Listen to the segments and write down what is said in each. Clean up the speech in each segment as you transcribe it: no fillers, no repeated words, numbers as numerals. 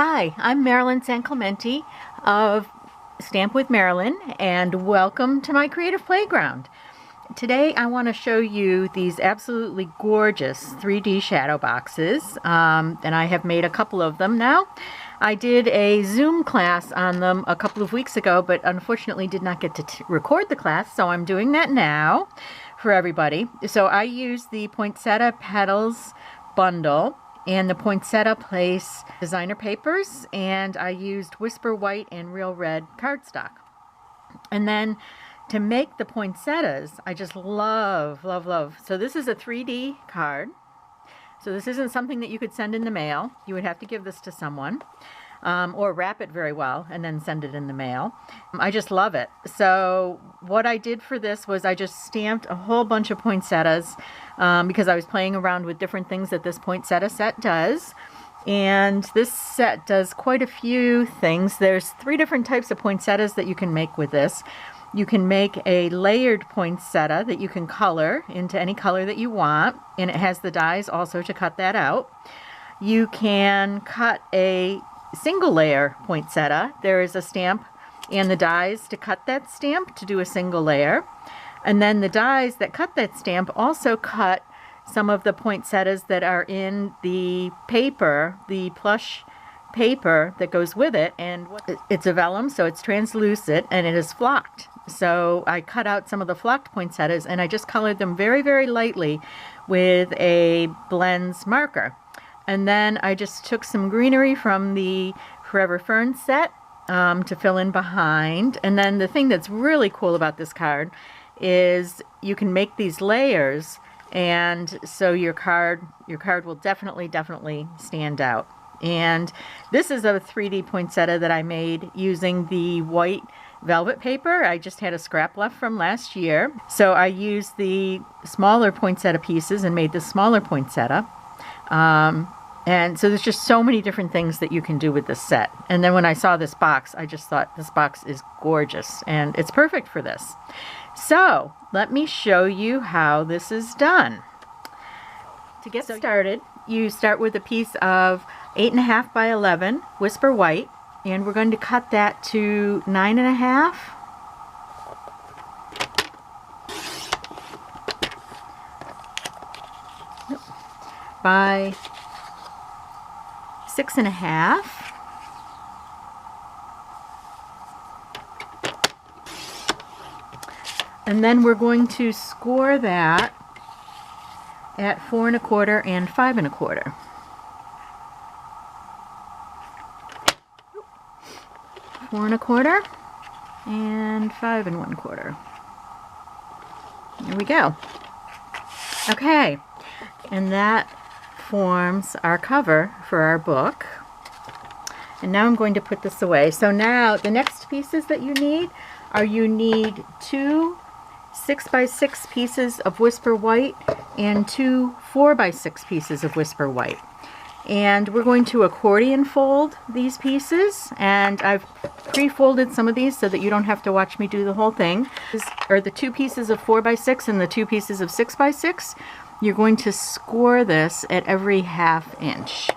Hi, I'm Marilyn San Clemente of Stamp with Marilyn, and welcome to my creative playground. Today I want to show you these absolutely gorgeous 3D shadow boxes, and I have made a couple of them now. I did a Zoom class on them a couple of weeks ago, but unfortunately did not get to record the class, so I'm doing that now for everybody. So I used the Poinsettia Petals bundle and the Poinsettia Place designer papers, and I used Whisper White and Real Red cardstock. And then to make the poinsettias, I just love. So this is a 3D card. So this isn't something that you could send in the mail. You would have to give this to someone, or wrap it very well and then send it in the mail. I just love it. So what I did for this was I just stamped a whole bunch of poinsettias because I was playing around with different things that this poinsettia set does. And this set does quite a few things. There's 3 different types of poinsettias that you can make with this. You can make a layered poinsettia that you can color into any color that you want, and it has the dies also to cut that out. You can cut a single layer poinsettia. There is a stamp and the dies to cut that stamp to do a single layer. And then the dies that cut that stamp also cut some of the poinsettias that are in the paper, the plush paper that goes with it. And it's a vellum, so it's translucent and it is flocked. So I cut out some of the flocked poinsettias and I just colored them very, very lightly with a blends marker. And then I just took some greenery from the Forever Fern set to fill in behind. And then the thing that's really cool about this card is you can make these layers, and so your card will definitely stand out. And this is a 3D poinsettia that I made using the white velvet paper. I just had a scrap left from last year. So I used the smaller poinsettia pieces and made the smaller poinsettia. And so there's just so many different things that you can do with this set. And then when I saw this box, I just thought this box is gorgeous and it's perfect for this. So let me show you how this is done. To get started, you start with a piece of 8.5 by 11 Whisper White, and we're going to cut that to 9.5. By 6.5. And then we're going to score that at 4.25 and 5.25. Four and a quarter and 5 1/4. There we go. Okay, and that forms our cover for our book. And now I'm going to put this away. So now the next pieces that you need are, you need 2 6x6 pieces of Whisper White and 2 4x6 pieces of Whisper White. And we're going to accordion fold these pieces, and I've pre-folded some of these so that you don't have to watch me do the whole thing. These are the 2 pieces of 4x6 and the 2 pieces of 6x6. You're going to score this at every 1/2 inch.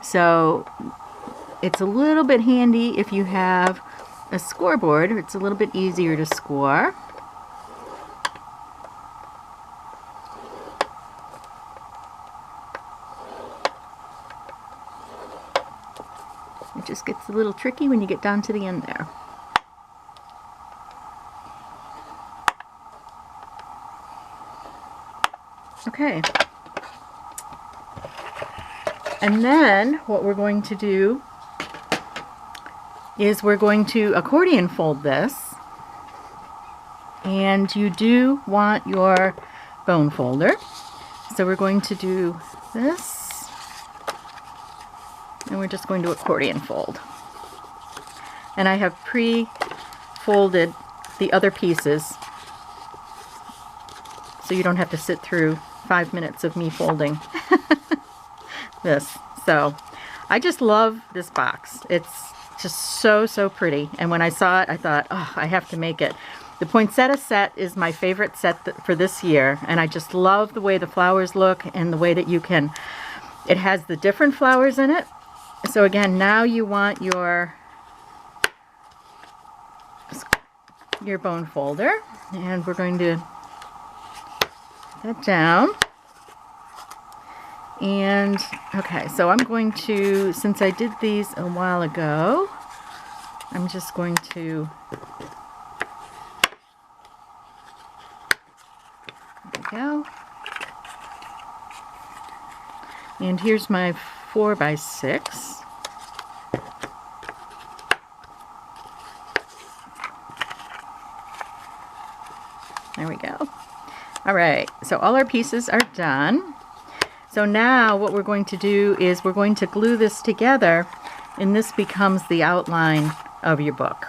So it's a little bit handy if you have a scoreboard. It's a little bit easier to score. It just gets a little tricky when you get down to the end there. Okay. And then what we're going to do is we're going to accordion fold this. And you do want your bone folder. So we're going to do this. And we're just going to accordion fold. And I have pre-folded the other pieces so you don't have to sit through 5 minutes of me folding this. So I just love this box. It's just so pretty. And when I saw it, I thought, oh, I have to make it. The poinsettia set is my favorite set for this year, and I just love the way the flowers look and the way that you can, it has the different flowers in it. So again, now you want your bone folder, and we're going to put that down. And okay, so I'm going to, since I did these a while ago, I'm just going to, there we go. And here's my 4x6. There we go. All right, so all our pieces are done. So now what we're going to do is we're going to glue this together, and this becomes the outline of your book.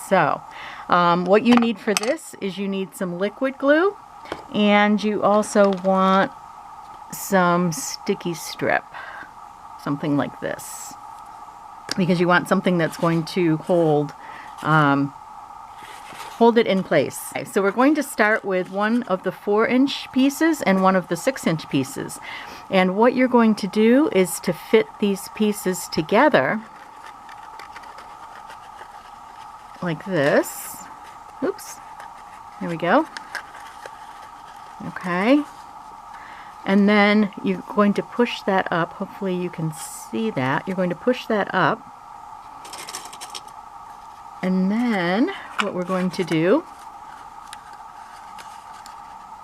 So what you need for this is you need some liquid glue, and you also want some sticky strip, something like this, because you want something that's going to hold it in place. Okay, so we're going to start with one of the 4-inch pieces and one of the 6-inch pieces. And what you're going to do is to fit these pieces together like this. Oops. There we go. Okay. And then you're going to push that up. Hopefully you can see that. You're going to push that up. And then what we're going to do,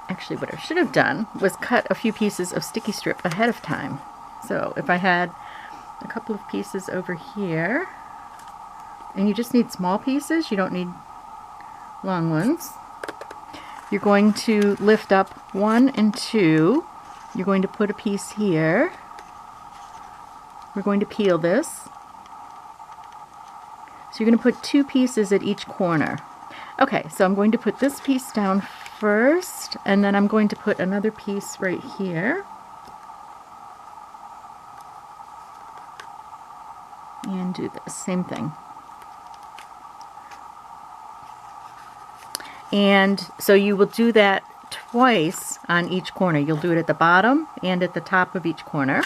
actually what I should have done was cut a few pieces of sticky strip ahead of time. So if I had a couple of pieces over here, and you just need small pieces, you don't need long ones. You're going to lift up 1 and 2. You're going to put a piece here. We're going to peel this. So you're going to put 2 pieces at each corner. Okay, so I'm going to put this piece down first, and then I'm going to put another piece right here. And do the same thing. And so you will do that twice on each corner. You'll do it at the bottom and at the top of each corner.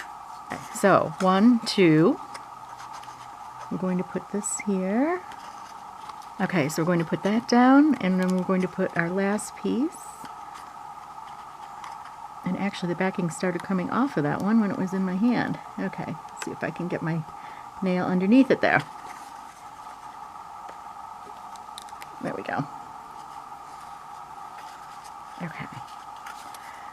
Okay, so 1, 2. We're going to put this here. Okay, so we're going to put that down, and then we're going to put our last piece. And actually the backing started coming off of that one when it was in my hand. Okay, let's see if I can get my nail underneath it there. There we go. Okay.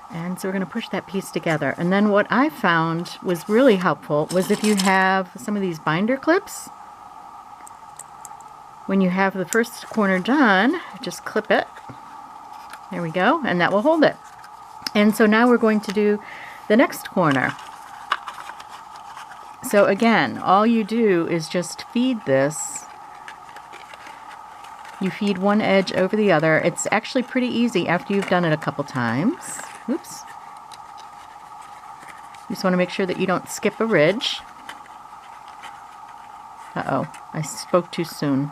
And so we're going to push that piece together. And then what I found was really helpful was if you have some of these binder clips, when you have the first corner done, just clip it. There we go, and that will hold it. And so now we're going to do the next corner. So again, all you do is just feed this. You feed one edge over the other. It's actually pretty easy after you've done it a couple times. Oops. You just want to make sure that you don't skip a ridge. Uh-oh, I spoke too soon.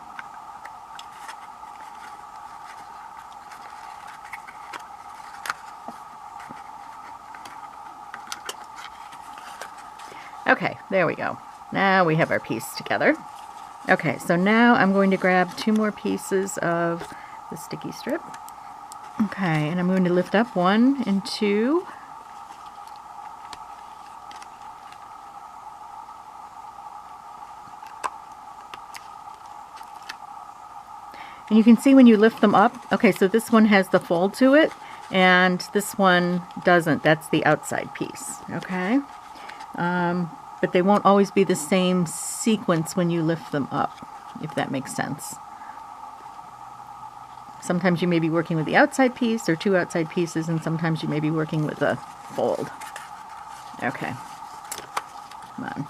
Okay, there we go. Now we have our piece together. Okay, so now I'm going to grab 2 more pieces of the sticky strip. Okay, and I'm going to lift up 1 and 2. And you can see when you lift them up, okay, so this one has the fold to it, and this one doesn't. That's the outside piece, okay? But they won't always be the same sequence when you lift them up, if that makes sense. Sometimes you may be working with the outside piece or 2 outside pieces, and sometimes you may be working with a fold. Okay, come on.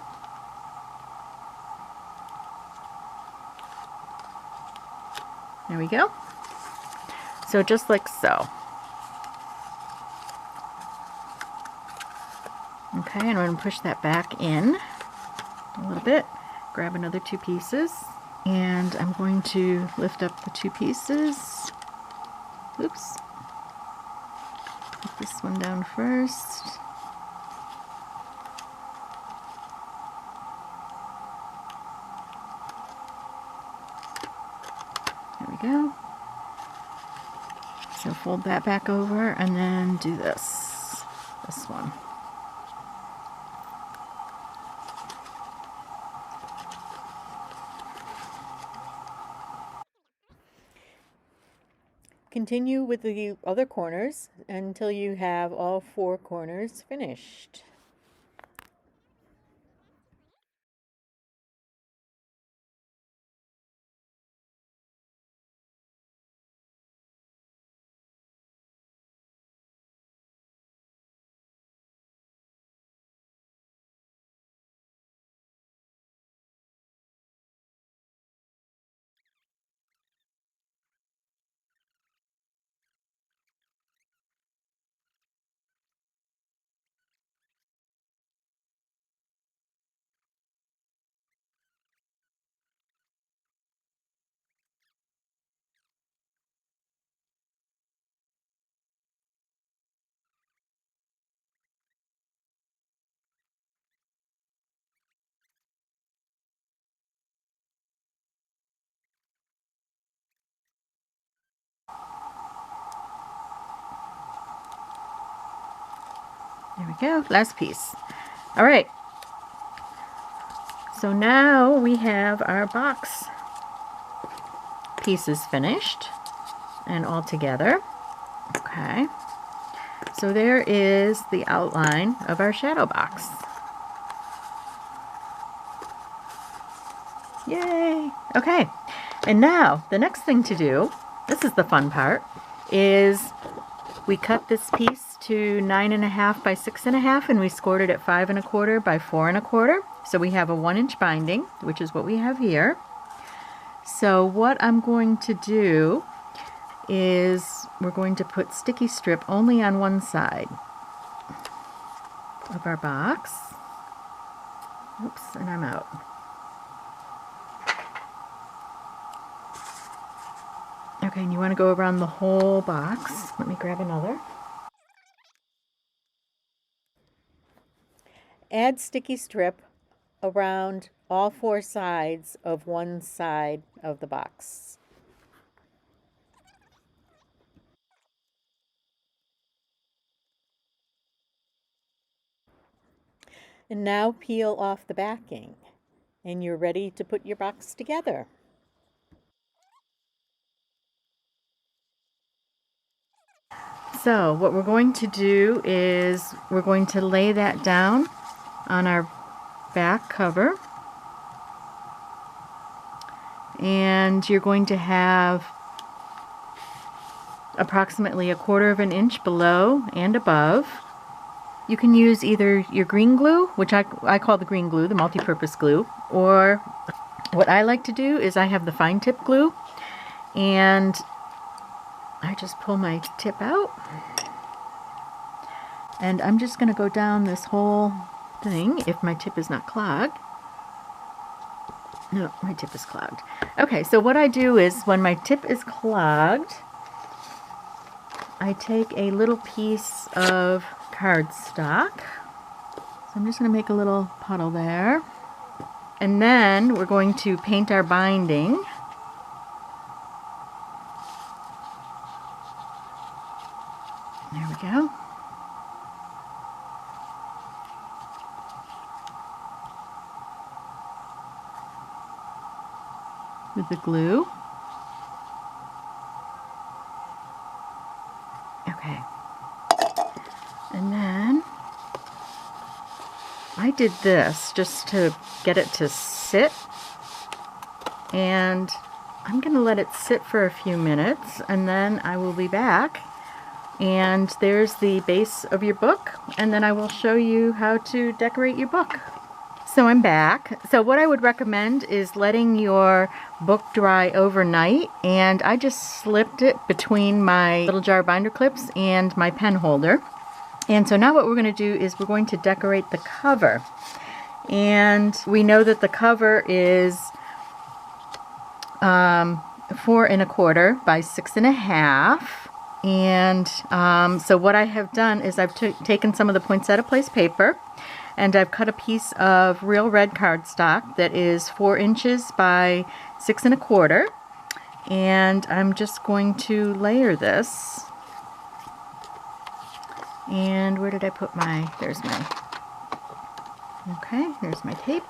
There we go. So just like so. Okay, and I'm going to push that back in a little bit. Grab another 2 pieces, and I'm going to lift up the 2 pieces. Oops. Put this one down first. we go. So fold that back over and then do this one. Continue with the other corners until you have all 4 corners finished. There we go, last piece. All right, so now we have our box pieces finished and all together. Okay, so there is the outline of our shadow box. Yay! Okay, and now the next thing to do, this is the fun part, is we cut this piece to 9.5 by 6.5, and we scored it at 5 1/4 by 4 1/4. So we have a 1-inch binding, which is what we have here. So what I'm going to do is we're going to put sticky strip only on one side of our box. Oops, and I'm out. Okay, and you want to go around the whole box. Let me grab another. Add sticky strip around all 4 sides of one side of the box. And now peel off the backing, and you're ready to put your box together. So what we're going to do is we're going to lay that down on our back cover, and you're going to have approximately 1/4 inch below and above. You can use either your green glue, which I call the green glue, the multi-purpose glue, or what I like to do is I have the fine tip glue, and I just pull my tip out, and I'm just going to go down this whole thing if my tip is not clogged. No, my tip is clogged. Okay, so what I do is when my tip is clogged, I take a little piece of cardstock. So I'm just going to make a little puddle there. And then we're going to paint our binding. There we go. With the glue. Okay. And then I did this just to get it to sit, and I'm going to let it sit for a few minutes, and then I will be back, and there's the base of your book, and then I will show you how to decorate your book. So I'm back. So what I would recommend is letting your book dry overnight, and I just slipped it between my little jar binder clips and my pen holder. And so now what we're going to do is we're going to decorate the cover. And we know that the cover is 4 1/4 by 6 1/2. And so what I have done is I've taken some of the poinsettia place paper, and I've cut a piece of real red cardstock that is 4 inches by 6 1/4. And I'm just going to layer this. And where did I put my, there's my, okay, there's my tape.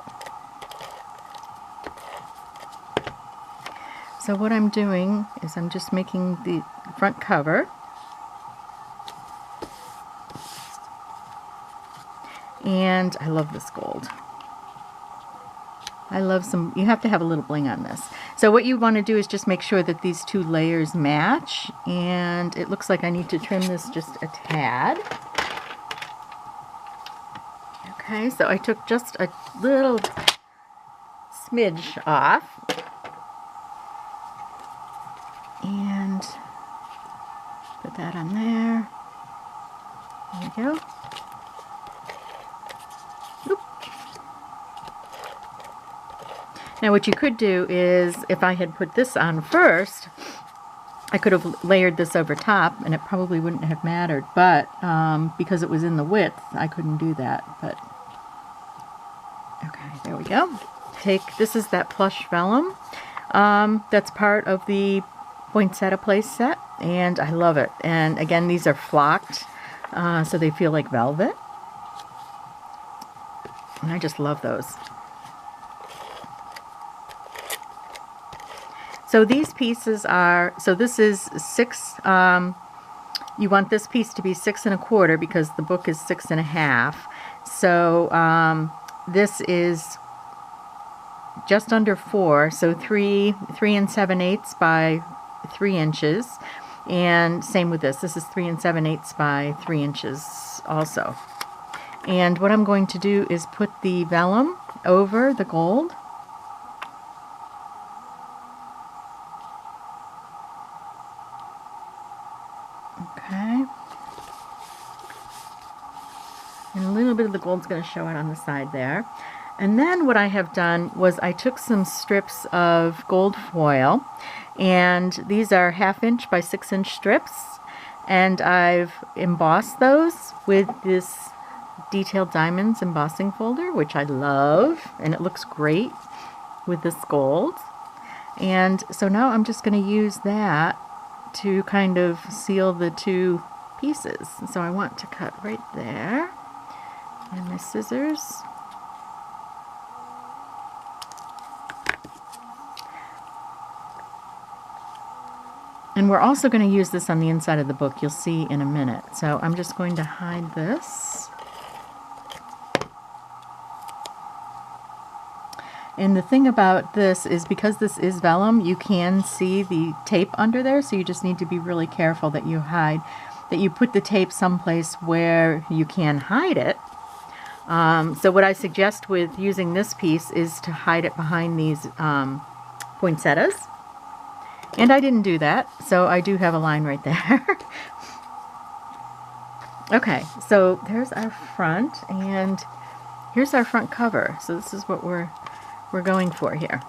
So what I'm doing is I'm just making the front cover. And I love this gold. I love some, you have to have a little bling on this. So what you want to do is just make sure that these two layers match, and it looks like I need to trim this just a tad. Okay, so I took just a little smidge off. And put that on there. There we go. Oop. Now what you could do is, if I had put this on first, I could have layered this over top and it probably wouldn't have mattered, but because it was in the width, I couldn't do that. But okay, there we go. This is that plush vellum that's part of the poinsettia place set, and I love it. And again, these are flocked, so they feel like velvet, and I just love those. So these pieces are, so this is 6, you want this piece to be 6 1/4 because the book is 6 1/2. So this is just under 4, so 3 7/8 by 3 inches. And same with this. This is 3 7/8 by 3 inches also. And what I'm going to do is put the vellum over the gold. Okay. And a little bit of the gold's going to show out on the side there. And then what I have done was I took some strips of gold foil, and these are 1/2 inch by 6 inch strips, and I've embossed those with this Detailed Diamonds embossing folder, which I love, and it looks great with this gold. And so now I'm just going to use that to kind of seal the two pieces. So I want to cut right there, and my scissors. And we're also going to use this on the inside of the book, you'll see in a minute. So I'm just going to hide this. And the thing about this is, because this is vellum, you can see the tape under there, so you just need to be really careful that you put the tape someplace where you can hide it. So what I suggest with using this piece is to hide it behind these poinsettias. And I didn't do that, so I do have a line right there. Okay, so there's our front, and here's our front cover. So this is what we're going for here.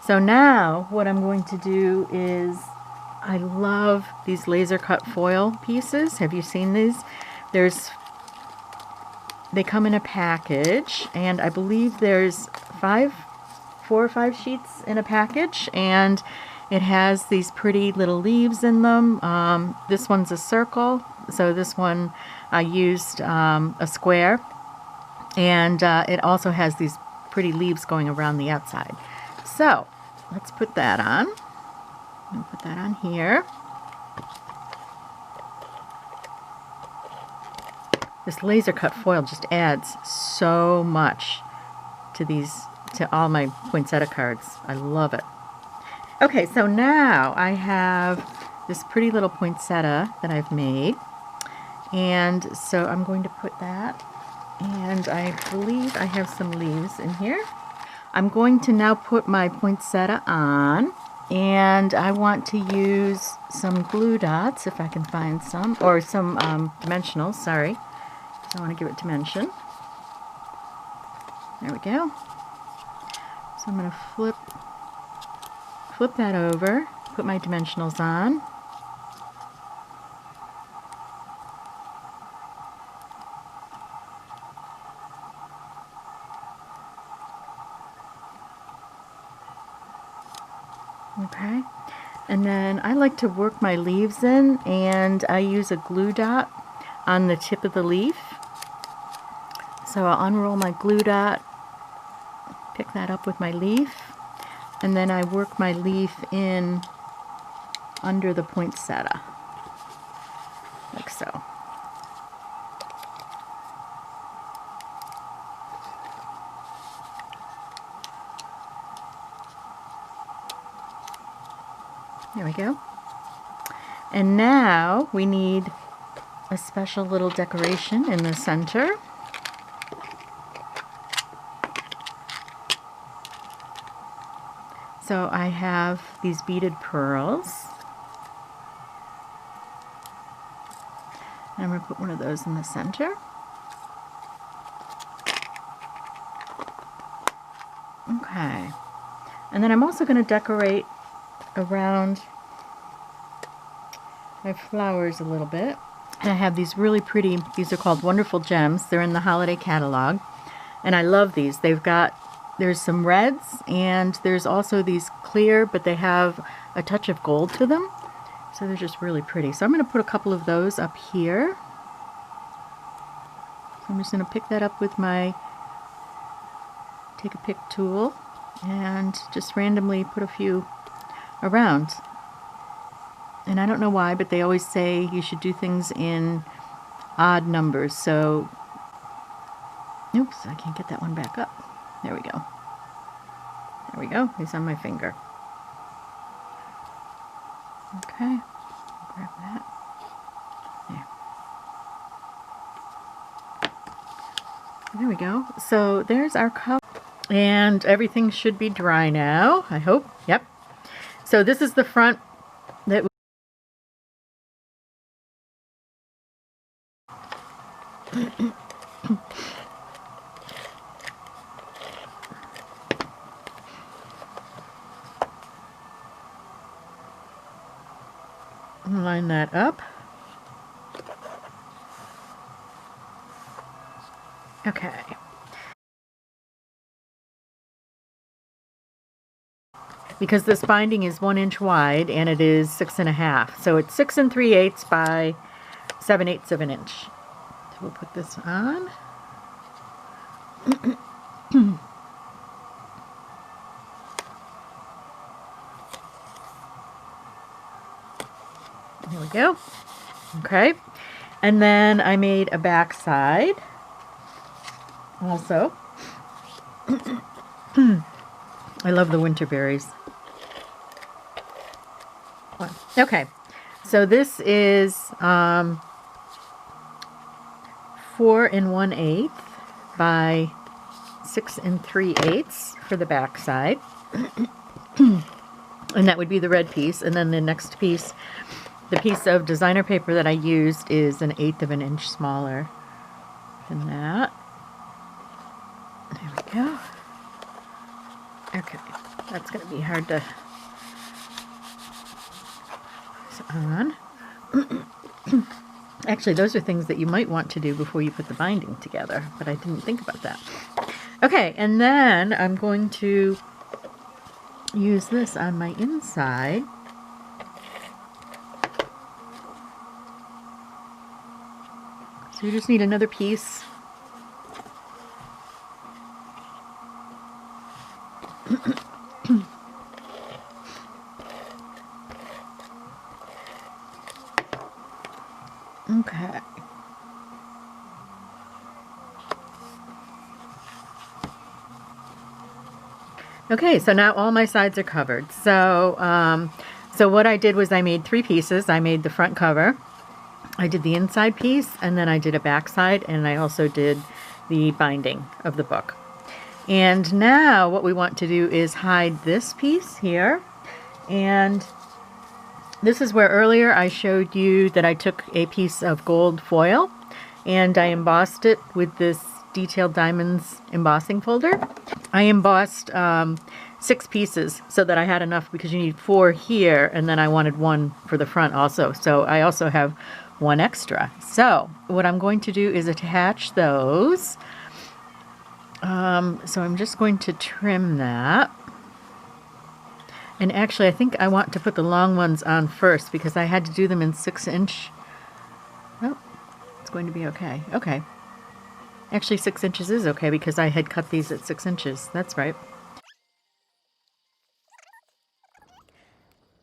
So now what I'm going to do is, I love these laser cut foil pieces. Have you seen these? They come in a package, and I believe there's 4 or 5 sheets in a package, and it has these pretty little leaves in them. This one's a circle, so this one I used a square, and it also has these pretty leaves going around the outside. So let's put that on. I'll put that on here. This laser cut foil just adds so much to all my poinsettia cards. I love it. Okay, so now I have this pretty little poinsettia that I've made, and so I'm going to put that, and I believe I have some leaves in here. I'm going to now put my poinsettia on, and I want to use some glue dots, if I can find some, or some dimensionals, sorry. I want to give it dimension. There we go. So I'm going to flip that over, put my dimensionals on. Okay, And then I like to work my leaves in, and I use a glue dot on the tip of the leaf. So I'll unroll my glue dot, pick that up with my leaf, and then I work my leaf in under the poinsettia, like so. There we go. And now we need a special little decoration in the center. So I have these beaded pearls. And I'm going to put one of those in the center. Okay. And then I'm also going to decorate around my flowers a little bit. And I have these really pretty, these are called Wonderful Gems. They're in the holiday catalog. And I love these. There's some reds, and there's also these clear, but they have a touch of gold to them. So they're just really pretty. So I'm going to put a couple of those up here. So I'm just going to pick that up with my take a pick tool and just randomly put a few around. And I don't know why, but they always say you should do things in odd numbers. So, oops, I can't get that one back up. There we go. There we go. It's on my finger. Okay, grab that. There we go. So there's our color. And everything should be dry now, I hope. Yep. So this is the front that line that up. Okay. Because this binding is 1 inch wide and it is 6.5, so it's 6 3/8 by 7/8 of an inch. So we'll put this on. There we go. Okay, and then I made a back side also. I love the winter berries. Okay, so this is 4 1/8 by 6 3/8 for the back side. And that would be the red piece. And then the next piece, the piece of designer paper that I used, is 1/8 of an inch smaller than that. There we go. Okay, that's going to be hard to put on. Actually, those are things that you might want to do before you put the binding together, but I didn't think about that. Okay, and then I'm going to use this on my inside. So you just need another piece. Okay. Okay, so now all my sides are covered. So, so what I did was I made 3 pieces. I made the front cover, I did the inside piece, and then I did a back side, and I also did the binding of the book. And now what we want to do is hide this piece here. And this is where earlier I showed you that I took a piece of gold foil and I embossed it with this Detailed Diamonds embossing folder. I embossed 6 pieces so that I had enough, because you need 4 here, and then I wanted 1 for the front also. So I also have 1 extra. So what I'm going to do is attach those. So I'm just going to trim that. And actually, I think I want to put the long ones on first because I had to do them in 6-inch. Oh, it's going to be okay. Okay. Actually, 6 inches is okay because I had cut these at 6 inches. That's right.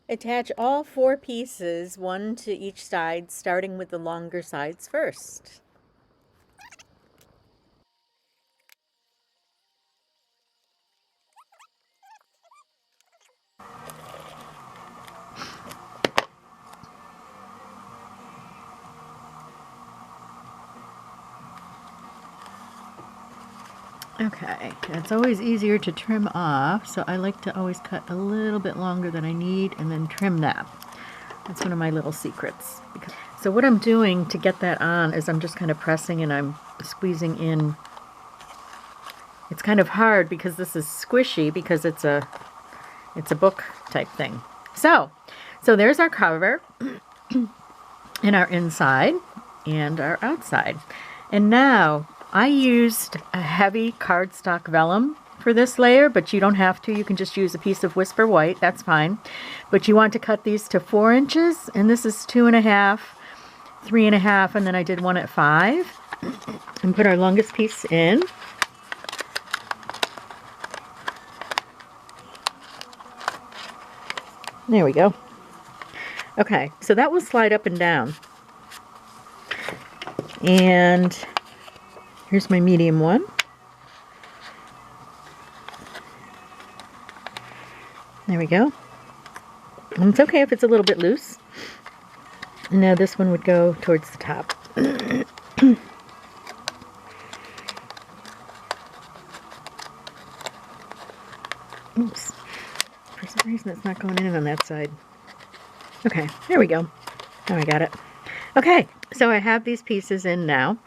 Attach all 4 pieces, one to each side, starting with the longer sides first. Okay, it's always easier to trim off, so I like to always cut a little bit longer than I need and then trim that. That's one of my little secrets. So what I'm doing to get that on is I'm just kind of pressing and I'm squeezing in. It's kind of hard because this is squishy because it's a book type thing. So there's our cover and our inside and our outside. And now I used a heavy cardstock vellum for this layer, but you don't have to. You can just use a piece of Whisper White. That's fine. But you want to cut these to 4 inches, and this is 2.5, 3.5, and then I did one at 5. And put our longest piece in. There we go. Okay, so that will slide up and down. And here's my medium one. There we go. And it's okay if it's a little bit loose. And now this one would go towards the top. Oops. For some reason it's not going in on that side. Okay, there we go. Now I got it. Okay, so I have these pieces in now.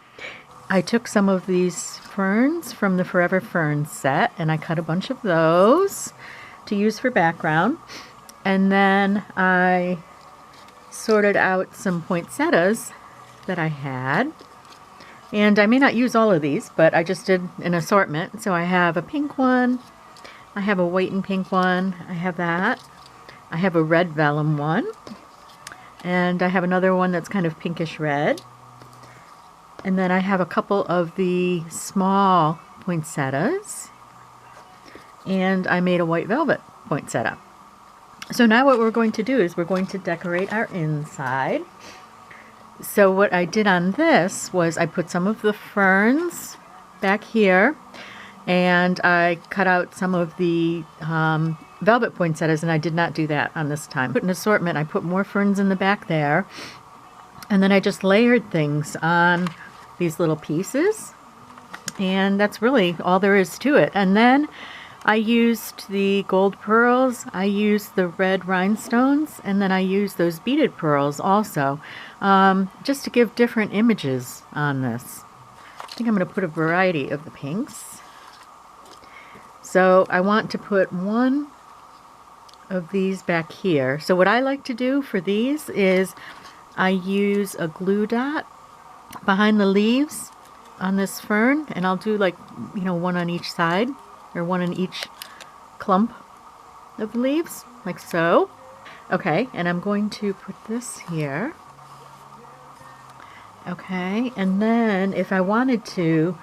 I took some of these ferns from the Forever Ferns set and I cut a bunch of those to use for background. And then I sorted out some poinsettias that I had. And I may not use all of these, but I just did an assortment. So I have a pink one, I have a white and pink one, I have that. I have a red vellum one, and I have another one that's kind of pinkish red. And then I have a couple of the small poinsettias, and I made a white velvet poinsettia. So now what we're going to do is we're going to decorate our inside. So what I did on this was I put some of the ferns back here, and I cut out some of the velvet poinsettias, and I did not do that on this time. Put an assortment, I put more ferns in the back there, and then I just layered things on these little pieces, and that's really all there is to it. And then I used the gold pearls, I used the red rhinestones, and then I used those beaded pearls also, just to give different images on this. I think I'm going to put a variety of the pinks. So I want to put one of these back here. So what I like to do for these is I use a glue dot behind the leaves on this fern, and I'll do like, you know, one on each side or one in each clump of the leaves, like so. Okay, and I'm going to put this here. Okay, and then if I wanted to,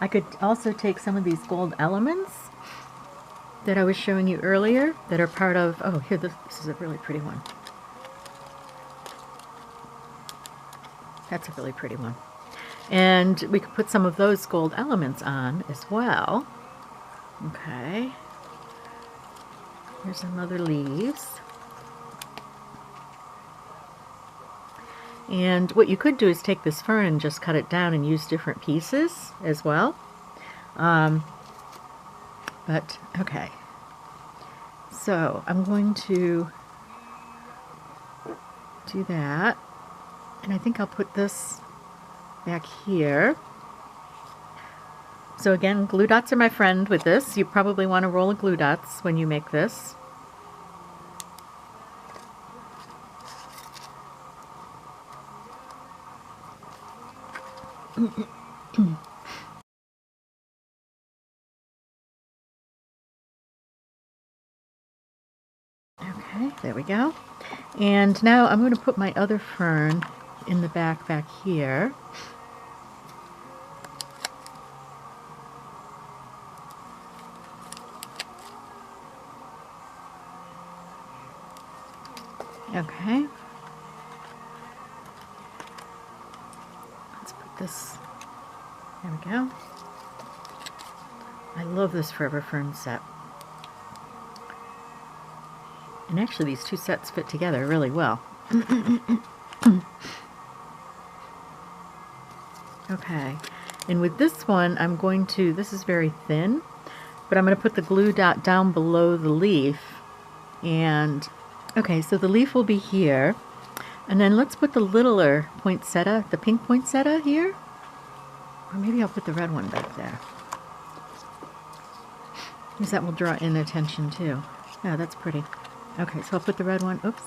I could also take some of these gold elements that I was showing you earlier that are part of, oh, here, this is a really pretty one. That's a really pretty one. And we could put some of those gold elements on as well. Okay. Here's some other leaves. And what you could do is take this fern and just cut it down and use different pieces as well. But, okay. So, I'm going to do that. And I think I'll put this back here. So again, glue dots are my friend with this. You probably want a roll of glue dots when you make this. Okay, there we go. And now I'm going to put my other fern in the back here. Okay. Let's put this, there we go. I love this forever fern set. And actually these two sets fit together really well. Okay, and with this one I'm going to, this is very thin, but I'm going to put the glue dot down below the leaf. And okay, so the leaf will be here, and then let's put the littler poinsettia, the pink poinsettia here, or maybe I'll put the red one back there, because that will draw in attention too. Yeah, that's pretty. Okay, so I'll put the red one, oops.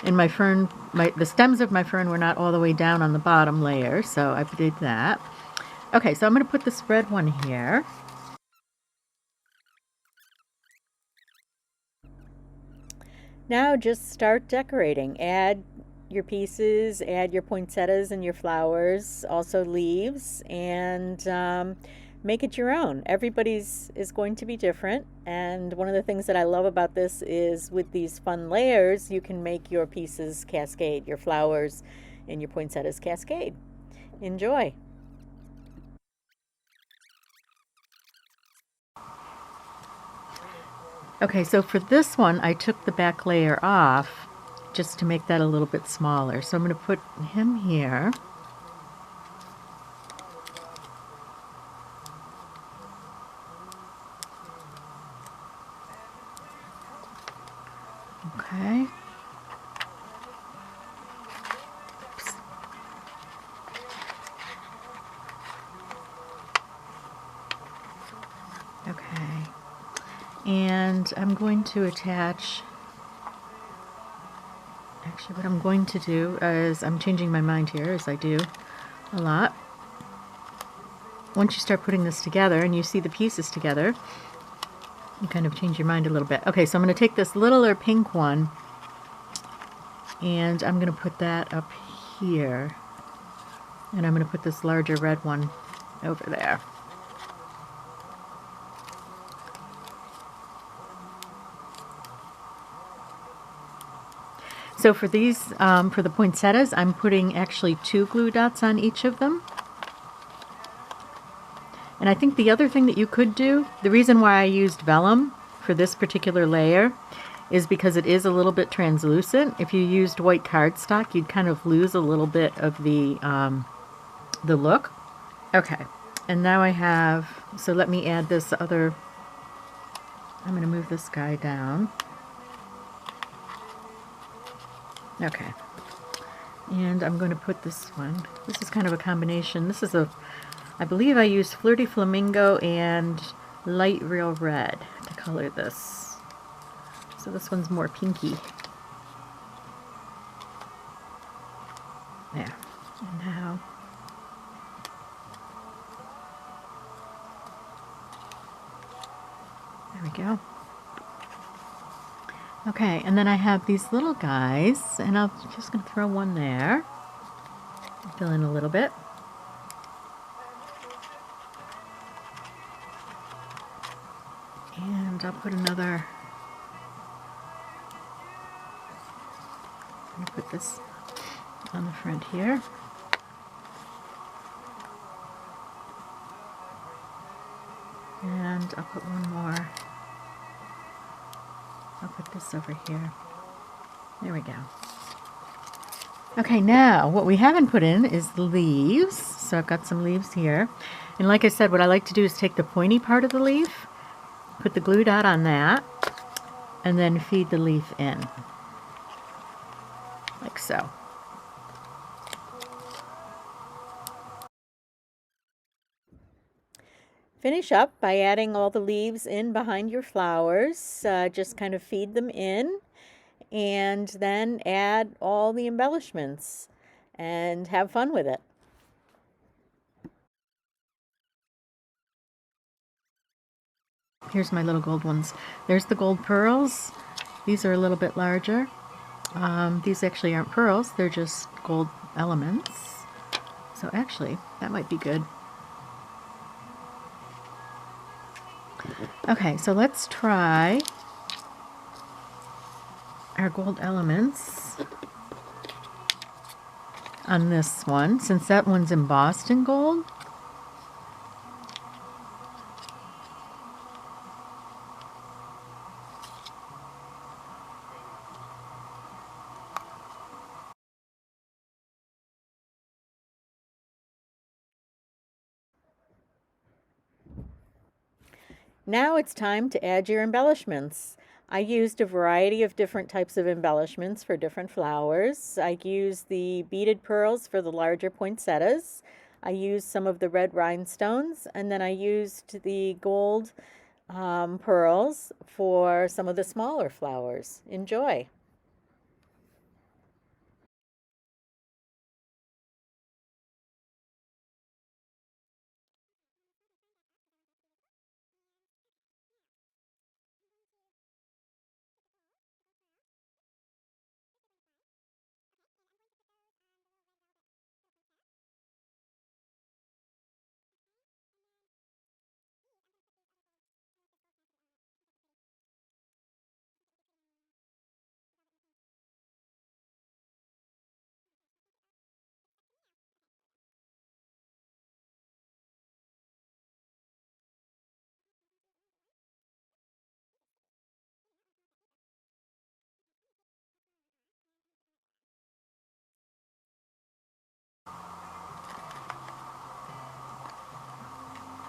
And my fern, the stems of my fern were not all the way down on the bottom layer, so I did that. Okay, so I'm going to put this red one here. Now just start decorating. Add your pieces, add your poinsettias and your flowers, also leaves, and make it your own. Everybody's is going to be different, and one of the things that I love about this is with these fun layers you can make your pieces cascade, your flowers and your poinsettias cascade. Enjoy! Okay, so for this one I took the back layer off just to make that a little bit smaller. So I'm going to put him here. Okay. Oops. Okay. And I'm going to attach, actually what I'm going to do is, I'm changing my mind here as I do a lot. Once you start putting this together and you see the pieces together, you kind of change your mind a little bit. Okay, so I'm going to take this littler pink one and I'm going to put that up here. And I'm going to put this larger red one over there. So for these, for the poinsettias, I'm putting actually 2 glue dots on each of them. And I think the other thing that you could do, the reason why I used vellum for this particular layer is because it is a little bit translucent. If you used white cardstock, you'd kind of lose a little bit of the look. Okay, and now I have, so let me add this other, I'm going to move this guy down. Okay, and I'm going to put this one, this is kind of a combination, this is a, I believe I used Flirty Flamingo and Light Real Red to color this. So this one's more pinky. There, and now, there we go. Okay, and then I have these little guys, and I'm just going to throw one there. Fill in a little bit. And I'll put another, I'm going to put this on the front here. And I'll put one more. I'll put this over here. There we go. Okay, now what we haven't put in is the leaves. So I've got some leaves here. And like I said, what I like to do is take the pointy part of the leaf, put the glue dot on that, and then feed the leaf in. Like so. Finish up by adding all the leaves in behind your flowers. Just kind of feed them in, and then add all the embellishments and have fun with it. Here's my little gold ones. There's the gold pearls, These are a little bit larger. These actually aren't pearls, they're just gold elements. So actually, that might be good. Okay, so let's try our gold elements on this one, since that one's embossed in gold. Now it's time to add your embellishments. I used a variety of different types of embellishments for different flowers. I used the beaded pearls for the larger poinsettias. I used some of the red rhinestones, and then I used the gold pearls for some of the smaller flowers. Enjoy!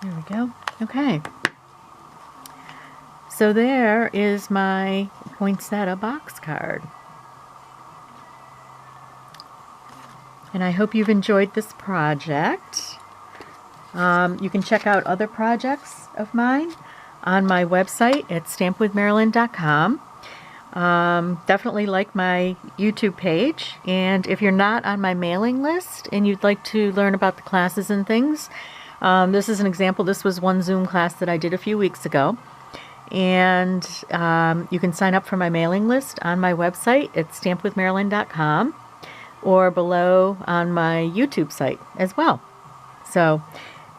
There we go. Okay. So there is my poinsettia box card. And I hope you've enjoyed this project. You can check out other projects of mine on my website at stampwithmarilyn.com. Definitely like my YouTube page, and if you're not on my mailing list and you'd like to learn about the classes and things, this is an example. This was one Zoom class that I did a few weeks ago, and you can sign up for my mailing list on my website at stampwithmarilyn.com or below on my YouTube site as well. So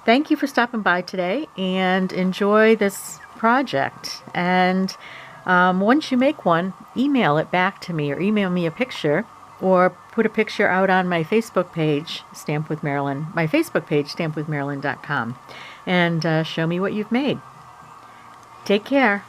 thank you for stopping by today, and enjoy this project. And once you make one, email it back to me, or email me a picture, or put a picture out on my Facebook page, Stamp with Marilyn, my Facebook page, stampwithmarilyn.com, and show me what you've made. Take care.